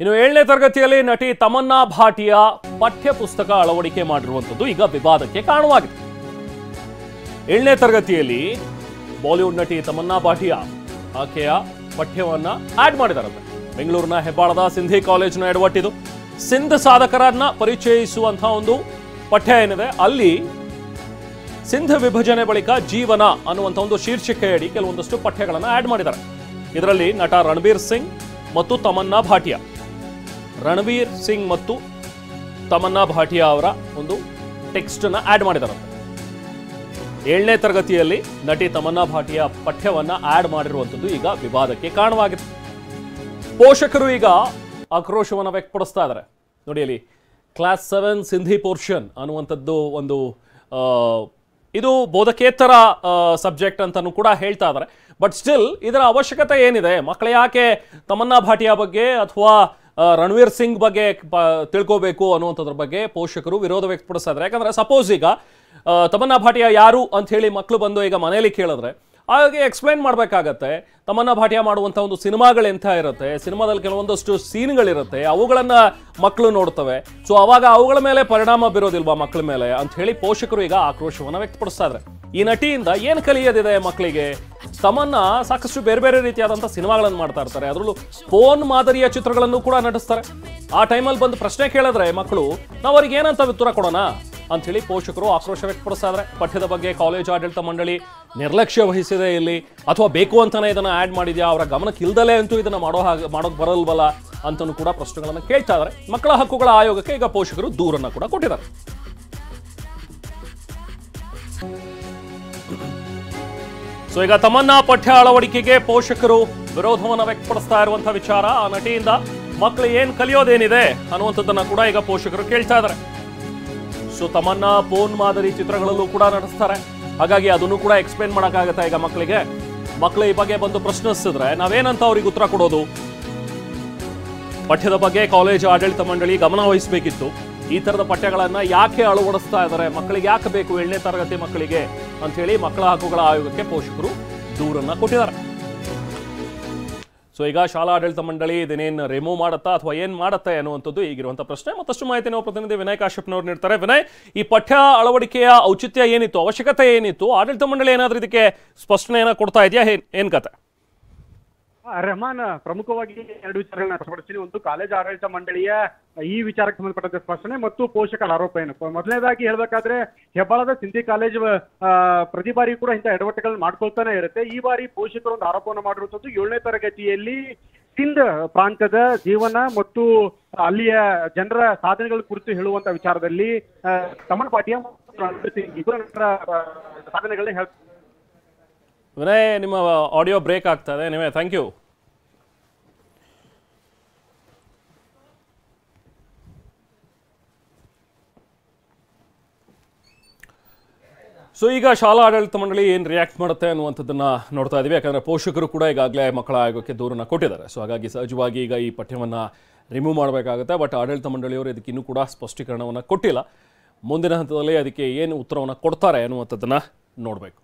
ಇನ್ನು 7ನೇ ತರಗತಿಯಲ್ಲಿ ನಟಿ ತಮನ್ನಾ ಭಾಟಿಯಾ ಪಠ್ಯ ಪುಸ್ತಕ ಅಳವಡಿಕೆ ಮಾಡಿರುವಂತದ್ದು ಈಗ ವಿವಾದಕ್ಕೆ ಕಾರಣವಾಗಿದೆ. 7ನೇ ತರಗತಿಯಲ್ಲಿ ಬಾಲಿವುಡ್ ನಟಿ ತಮನ್ನಾ ಭಾಟಿಯಾ ಆಕೆಯ ಪಠ್ಯವನ್ನ ಆಡ್ ಮಾಡಿದಾರಂತೆ. ಬೆಂಗಳೂರಿನ ಹೆಬ್ಬಾಳದ ಸಿಂಧಿ ಕಾಲೇಜಿನ ಎಡವಟ್ಟಿದು. ಸಿಂಧ್ ಸಾಧಕರನ್ನ ಪರಿಚಯಿಸುವಂತಹ ಒಂದು ಪಠ್ಯ ಏನಿದೆ, ಅಲ್ಲಿ ಸಿಂಧ್ ವಿಭಜನೆ ಬಳಿಕ ಜೀವನ ಅನ್ನುವಂಥ ಒಂದು ಶೀರ್ಷಿಕೆಯಡಿ ಕೆಲವೊಂದಷ್ಟು ಪಠ್ಯಗಳನ್ನು ಆಡ್ ಮಾಡಿದ್ದಾರೆ. ಇದರಲ್ಲಿ ನಟ ರಣಬೀರ್ ಸಿಂಗ್ ಮತ್ತು ತಮನ್ನಾ ಭಾಟಿಯಾ, ರಣಬೀರ್ ಸಿಂಗ್ ಮತ್ತು ತಮನ್ನಾ ಭಾಟಿಯಾ ಅವರ ಒಂದು ಟೆಕ್ಸ್ಟ್ ಅನ್ನ ಆಡ್ ಮಾಡಿದಾರಂತೆ. 7ನೇ ತರಗತಿಯಲ್ಲಿ ನಟಿ ತಮನ್ನಾ ಭಾಟಿಯಾ ಪಠ್ಯವನ್ನ ಆಡ್ ಮಾಡಿರುವಂಥದ್ದು ಈಗ ವಿವಾದಕ್ಕೆ ಕಾರಣವಾಗಿದೆ. ಪೋಷಕರು ಈಗ ಆಕ್ರೋಶವನ್ನು ವ್ಯಕ್ತಪಡಿಸ್ತಾ ಇದ್ದಾರೆ. ನೋಡಿ, ಅಲ್ಲಿ ಕ್ಲಾಸ್ 7 ಸಿಂಧಿ ಪೋರ್ಷನ್ ಅನ್ನುವಂಥದ್ದು ಒಂದು ಇದು ಬೋಧಕೇತರ ಸಬ್ಜೆಕ್ಟ್ ಅಂತಾನು ಕೂಡ ಹೇಳ್ತಾ ಇದ್ದಾರೆ. ಬಟ್ ಸ್ಟಿಲ್ ಇದರ ಅವಶ್ಯಕತೆ ಏನಿದೆ? ಮಕ್ಕಳು ಯಾಕೆ ತಮನ್ನಾ ಭಾಟಿಯಾ ಬಗ್ಗೆ ಅಥವಾ ರಣವೀರ್ ಸಿಂಗ್ ಬಗ್ಗೆ ತಿಳ್ಕೋಬೇಕು ಅನ್ನುವಂಥದ್ರ ಬಗ್ಗೆ ಪೋಷಕರು ವಿರೋಧ ವ್ಯಕ್ತಪಡಿಸ್ತಾ ಇದ್ದಾರೆ. ಯಾಕಂದ್ರೆ ಸಪೋಸ್ ಈಗ ತಮನ್ನಾ ಭಾಟಿಯಾ ಯಾರು ಅಂತ ಹೇಳಿ ಮಕ್ಕಳು ಬಂದು ಈಗ ಮನೆಯಲ್ಲಿ ಕೇಳಿದ್ರೆ ಹಾಗೆ ಎಕ್ಸ್ಪ್ಲೈನ್ ಮಾಡಬೇಕಾಗತ್ತೆ. ತಮನ್ನಾ ಭಾಟಿಯಾ ಮಾಡುವಂಥ ಒಂದು ಸಿನಿಮಾಗಳು ಎಂಥ ಇರುತ್ತೆ, ಸಿನಿಮಾದಲ್ಲಿ ಕೆಲವೊಂದಷ್ಟು ಸೀನ್ಗಳಿರುತ್ತೆ, ಅವುಗಳನ್ನು ಮಕ್ಕಳು ನೋಡ್ತವೆ. ಸೊ ಅವಾಗ ಅವುಗಳ ಮೇಲೆ ಪರಿಣಾಮ ಬೀರೋದಿಲ್ವಾ ಮಕ್ಕಳ ಮೇಲೆ ಅಂತ ಹೇಳಿ ಪೋಷಕರು ಈಗ ಆಕ್ರೋಶವನ್ನು ವ್ಯಕ್ತಪಡಿಸ್ತಾ ಇದ್ದಾರೆ. ಈ ನಟಿಯಿಂದ ಏನು ಕಲಿಯೋದಿದೆ ಮಕ್ಕಳಿಗೆ? ತಮನ್ನಾ ಸಾಕಷ್ಟು ಬೇರೆ ಬೇರೆ ರೀತಿಯಾದಂಥ ಸಿನಿಮಾಗಳನ್ನು ಮಾಡ್ತಾ ಇರ್ತಾರೆ, ಅದರಲ್ಲೂ ಫೋನ್ ಮಾದರಿಯ ಚಿತ್ರಗಳನ್ನು ಕೂಡ ನಟಿಸ್ತಾರೆ. ಆ ಟೈಮಲ್ಲಿ ಬಂದು ಪ್ರಶ್ನೆ ಕೇಳಿದ್ರೆ ಮಕ್ಕಳು, ನಾವು ಅವ್ರಿಗೆ ಏನಂತ ಉತ್ತರ ಕೊಡೋಣ ಅಂತ ಹೇಳಿ ಪೋಷಕರು ಆಕ್ರೋಶ ವ್ಯಕ್ತಪಡಿಸ್ತಾ ಇದ್ದಾರೆ. ಪಠ್ಯದ ಬಗ್ಗೆ ಕಾಲೇಜು ಆಡಳಿತ ಮಂಡಳಿ ನಿರ್ಲಕ್ಷ್ಯ ವಹಿಸಿದೆ ಇಲ್ಲಿ, ಅಥವಾ ಬೇಕು ಅಂತಾನೆ ಇದನ್ನ ಆಡ್ ಮಾಡಿದ್ಯಾ, ಅವರ ಗಮನಕ್ಕೆ ಇಲ್ದಲೇ ಅಂತೂ ಇದನ್ನ ಮಾಡೋಕ್ ಬರಲ್ವಲ್ಲ ಅಂತಲೂ ಕೂಡ ಪ್ರಶ್ನೆಗಳನ್ನು ಕೇಳ್ತಾ ಇದ್ದಾರೆ. ಮಕ್ಕಳ ಹಕ್ಕುಗಳ ಆಯೋಗಕ್ಕೆ ಈಗ ಪೋಷಕರು ದೂರನ್ನ ಕೂಡ ಕೊಟ್ಟಿದ್ದಾರೆ. ಸೊ ಈಗ ತಮನ್ನಾ ಪಠ್ಯ ಅಳವಡಿಕೆಗೆ ಪೋಷಕರು ವಿರೋಧವನ್ನು ವ್ಯಕ್ತಪಡಿಸ್ತಾ ಇರುವಂತಹ ವಿಚಾರ, ಆ ನಟಿಯಿಂದ ಮಕ್ಕಳು ಏನ್ ಕಲಿಯೋದೇನಿದೆ ಅನ್ನುವಂಥದ್ದನ್ನ ಕೂಡ ಈಗ ಪೋಷಕರು ಕೇಳ್ತಾ ಇದ್ದಾರೆ. ಸೊ ತಮನ್ನಾ ಫೋನ್ ಮಾದರಿ ಚಿತ್ರಗಳಲ್ಲೂ ಕೂಡ ನಟಿಸ್ತಾರೆ, ಹಾಗಾಗಿ ಅದನ್ನು ಕೂಡ ಎಕ್ಸ್ಪ್ಲೇನ್ ಮಾಡೋಕ್ಕಾಗತ್ತಾ ಈಗ ಮಕ್ಕಳಿಗೆ? ಮಕ್ಕಳು ಈ ಬಗ್ಗೆ ಬಂದು ಪ್ರಶ್ನಿಸಿದ್ರೆ ನಾವೇನಂತ ಅವ್ರಿಗೆ ಉತ್ತರ ಕೊಡೋದು? ಪಠ್ಯದ ಬಗ್ಗೆ ಕಾಲೇಜು ಆಡಳಿತ ಮಂಡಳಿ ಗಮನ ವಹಿಸಬೇಕಿತ್ತು. ಈ ತರದ ಪಠ್ಯಗಳನ್ನ ಯಾಕೆ ಅಳವಡಿಸ್ತಾ ಇದ್ದಾರೆ, ಮಕ್ಕಳಿಗೆ ಯಾಕೆ ಬೇಕು 7ನೇ ತರಗತಿ ಮಕ್ಕಳಿಗೆ ಅಂತ ಹೇಳಿ ಮಕ್ಕಳ ಹಕ್ಕುಗಳ ಆಯೋಗಕ್ಕೆ ಪೋಷಕರು ದೂರನ್ನ ಕೊಟ್ಟಿದ್ದಾರೆ. ಸೊ ಈಗ ಶಾಲಾ ಆಡಳಿತ ಮಂಡಳಿ ಇದನ್ನೇನು ರಿಮೂವ್ ಮಾಡುತ್ತಾ ಅಥವಾ ಏನ್ ಮಾಡುತ್ತೆ ಅನ್ನುವಂಥದ್ದು ಈಗಿರುವಂತಹ ಪ್ರಶ್ನೆ. ಮತ್ತಷ್ಟು ಮಾಹಿತಿ ನಾವು ಪ್ರತಿನಿಧಿ ವಿನಯ್ ಕಾಶ್ಯಪ್ನವ್ರು ನೀಡ್ತಾರೆ. ವಿನಯ್, ಈ ಪಠ್ಯ ಅಳವಡಿಕೆಯ ಔಚಿತ್ಯ ಏನಿತ್ತು, ಅವಶ್ಯಕತೆ ಏನಿತ್ತು? ಆಡಳಿತ ಮಂಡಳಿ ಏನಾದ್ರೂ ಇದಕ್ಕೆ ಸ್ಪಷ್ಟನೆಯನ್ನ ಕೊಡ್ತಾ ಇದೆಯಾ? ಏನ್ ಕತೆ? ರೆಹಮಾನ್, ಪ್ರಮುಖವಾಗಿ 2 ವಿಚಾರಗಳನ್ನ ಸ್ಪಷ್ಟಪಡಿಸ್ತೀನಿ. ಒಂದು, ಕಾಲೇಜು ಆಡಳಿತ ಮಂಡಳಿಯ ಈ ವಿಚಾರಕ್ಕೆ ಸಂಬಂಧಪಟ್ಟಂತೆ ಸ್ಪಷ್ಟನೆ ಮತ್ತು ಪೋಷಕರ ಆರೋಪ ಏನು. ಮೊದಲನೇದಾಗಿ ಹೇಳ್ಬೇಕಾದ್ರೆ, ಹೆಬ್ಬಾಳದ ಸಿಂಧಿ ಕಾಲೇಜು ಪ್ರತಿ ಬಾರಿ ಕೂಡ ಇಂಥ ಎಡವಟ್ಟುಗಳನ್ನ ಮಾಡ್ಕೊಳ್ತಾನೆ ಇರುತ್ತೆ. ಈ ಬಾರಿ ಪೋಷಕರು ಒಂದು ಆರೋಪವನ್ನು ಮಾಡಿರುವಂತದ್ದು 7ನೇ ತರಗತಿಯಲ್ಲಿ ಸಿಂಧ್ ಪ್ರಾಂತ್ಯದ ಜೀವನ ಮತ್ತು ಅಲ್ಲಿಯ ಜನರ ಸಾಧನೆಗಳ ಕುರಿತು ಹೇಳುವಂತ ವಿಚಾರದಲ್ಲಿ ತಮನ್ನಾ ಭಾಟಿಯಾ ಇಬ್ಬರ ಸಾಧನೆಗಳನ್ನ ಹೇಳ್ತಾರೆ. ವಿನಯ್, ನಿಮ್ಮ ಆಡಿಯೋ ಬ್ರೇಕ್ ಆಗ್ತಾ ಇದೆ. ನೀವೇ ಥ್ಯಾಂಕ್ ಯು. ಸೊ ಈಗ ಶಾಲಾ ಆಡಳಿತ ಮಂಡಳಿ ಏನು ರಿಯಾಕ್ಟ್ ಮಾಡುತ್ತೆ ಅನ್ನುವಂಥದ್ದನ್ನ ನೋಡ್ತಾ ಇದೀವಿ. ಯಾಕಂದ್ರೆ ಪೋಷಕರು ಕೂಡ ಈಗಾಗಲೇ ಮಕ್ಕಳ ಆಯೋಗಕ್ಕೆ ದೂರನ್ನ ಕೊಟ್ಟಿದ್ದಾರೆ. ಸೊ ಹಾಗಾಗಿ ಸಹಜವಾಗಿ ಈಗ ಈ ಪಠ್ಯವನ್ನ ರಿಮೂವ್ ಮಾಡಬೇಕಾಗುತ್ತೆ. ಬಟ್ ಆಡಳಿತ ಮಂಡಳಿಯವರು ಇದಕ್ಕೆ ಇನ್ನೂ ಕೂಡ ಸ್ಪಷ್ಟೀಕರಣವನ್ನು ಕೊಟ್ಟಿಲ್ಲ. ಮುಂದಿನ ಹಂತದಲ್ಲಿ ಅದಕ್ಕೆ ಏನು ಉತ್ತರವನ್ನು ಕೊಡ್ತಾರೆ ಅನ್ನುವಂಥದ್ದನ್ನ ನೋಡಬೇಕು.